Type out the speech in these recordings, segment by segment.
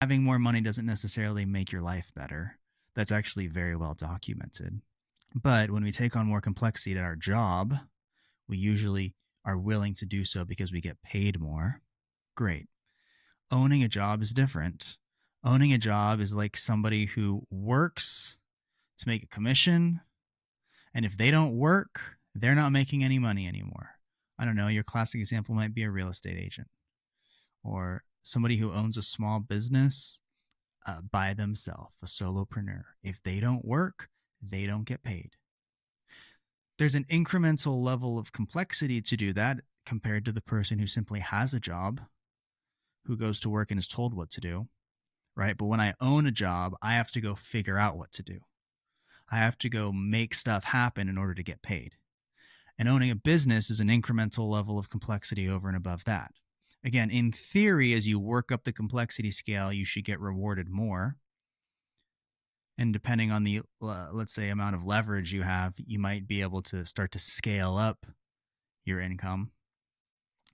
Having more money doesn't necessarily make your life better. That's actually very well documented. But when we take on more complexity at our job, we usually are willing to do so because we get paid more. Great. Owning a job is different. Owning a job is like somebody who works to make a commission, and if they don't work, they're not making any money anymore. I don't know, your classic example might be a real estate agent or somebody who owns a small business by themselves, a solopreneur. If they don't work, they don't get paid. There's an incremental level of complexity to do that compared to the person who simply has a job, who goes to work and is told what to do, right? But when I own a job, I have to go figure out what to do. I have to go make stuff happen in order to get paid. And owning a business is an incremental level of complexity over and above that. Again, in theory, as you work up the complexity scale, you should get rewarded more. And depending on the, let's say, amount of leverage you have, you might be able to start to scale up your income.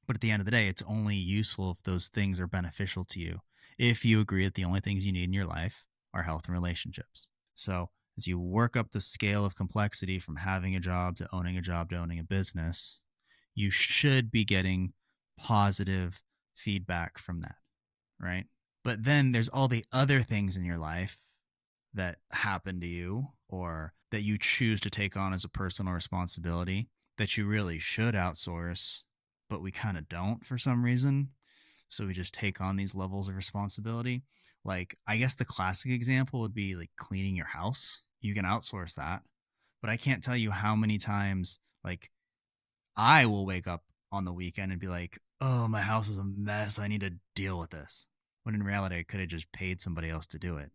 But at the end of the day, it's only useful if those things are beneficial to you. If you agree that the only things you need in your life are health and relationships. So as you work up the scale of complexity from having a job to owning a business, you should be getting positive feedback from that, right? But then there's all the other things in your life that happen to you or that you choose to take on as a personal responsibility that you really should outsource, but we kind of don't for some reason. So we just take on these levels of responsibility. Like, I guess the classic example would be like cleaning your house. You can outsource that, but I can't tell you how many times like I will wake up on the weekend and be like, oh, my house is a mess. I need to deal with this. When in reality, I could have just paid somebody else to do it.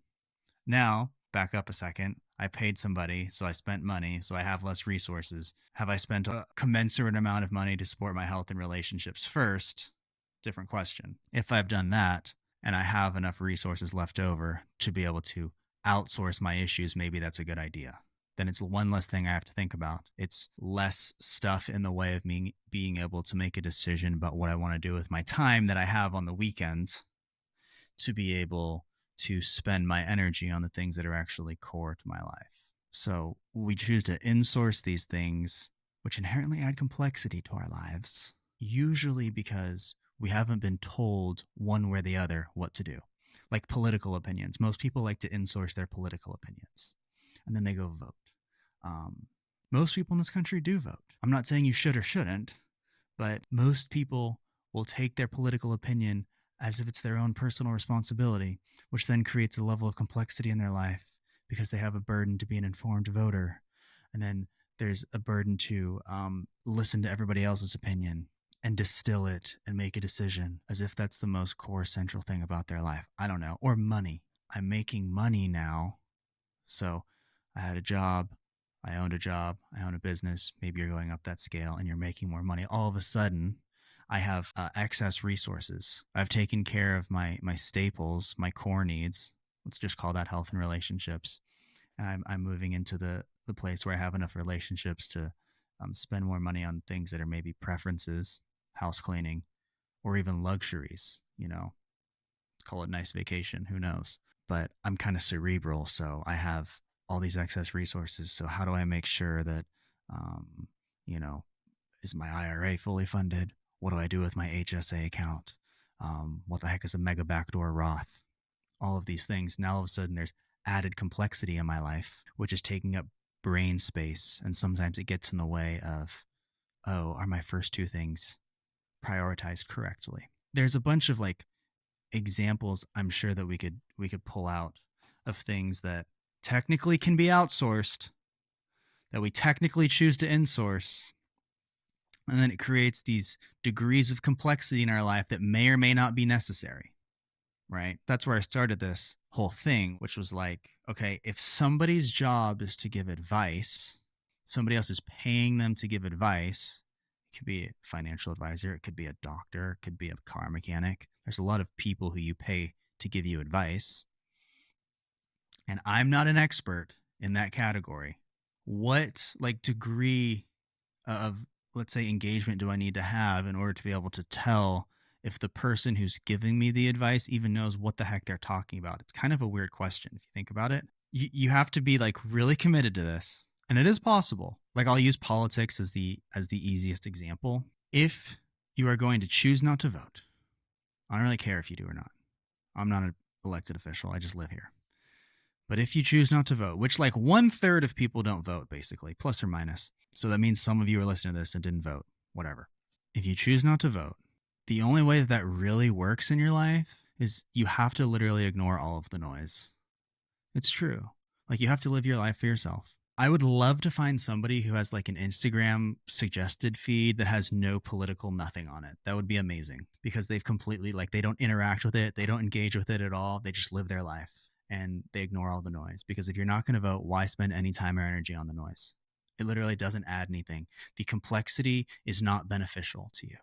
Now, back up a second. I paid somebody, so I spent money, so I have less resources. Have I spent a commensurate amount of money to support my health and relationships first? Different question. If I've done that and I have enough resources left over to be able to outsource my issues, maybe that's a good idea. Then it's one less thing I have to think about. It's less stuff in the way of me being able to make a decision about what I want to do with my time that I have on the weekends to be able to spend my energy on the things that are actually core to my life. So we choose to insource these things, which inherently add complexity to our lives, usually because we haven't been told one way or the other what to do. Like political opinions. Most people like to insource their political opinions, and then they go vote. Most people in this country do vote. I'm not saying you should or shouldn't, but most people will take their political opinion as if it's their own personal responsibility, which then creates a level of complexity in their life because they have a burden to be an informed voter. And then there's a burden to listen to everybody else's opinion and distill it and make a decision as if that's the most core central thing about their life. I don't know. Or money. I'm making money now. So I had a job. I owned a job. I own a business. Maybe you're going up that scale and you're making more money. All of a sudden, I have excess resources. I've taken care of my staples, my core needs. Let's just call that health and relationships. And I'm moving into the place where I have enough relationships to spend more money on things that are maybe preferences, house cleaning, or even luxuries. You know, call it a nice vacation. Who knows? But I'm kind of cerebral, so I have all these excess resources. So how do I make sure that, you know, is my IRA fully funded? What do I do with my HSA account? What the heck is a mega backdoor Roth? All of these things. Now all of a sudden there's added complexity in my life, which is taking up brain space. And sometimes it gets in the way of, oh, are my first two things prioritized correctly? There's a bunch of like examples I'm sure that we could pull out of things that technically can be outsourced, that we technically choose to insource. And then it creates these degrees of complexity in our life that may or may not be necessary, right? That's where I started this whole thing, which was like, okay, if somebody's job is to give advice, somebody else is paying them to give advice. It could be a financial advisor. It could be a doctor. It could be a car mechanic. There's a lot of people who you pay to give you advice. And I'm not an expert in that category. What like degree of, let's say, engagement do I need to have in order to be able to tell if the person who's giving me the advice even knows what the heck they're talking about. It's kind of a weird question if you think about it. You have to be like really committed to this, and it is possible. Like, I'll use politics as the easiest example. If you are going to choose not to vote, I don't really care if you do or not. I'm not an elected official. I just live here. But if you choose not to vote, which like 1/3 of people don't vote, basically, plus or minus. So that means some of you are listening to this and didn't vote, whatever. If you choose not to vote, the only way that really works in your life is you have to literally ignore all of the noise. It's true. Like, you have to live your life for yourself. I would love to find somebody who has like an Instagram suggested feed that has no political nothing on it. That would be amazing, because they've completely, like, they don't interact with it. They don't engage with it at all. They just live their life and they ignore all the noise. Because if you're not going to vote, why spend any time or energy on the noise? It literally doesn't add anything. The complexity is not beneficial to you.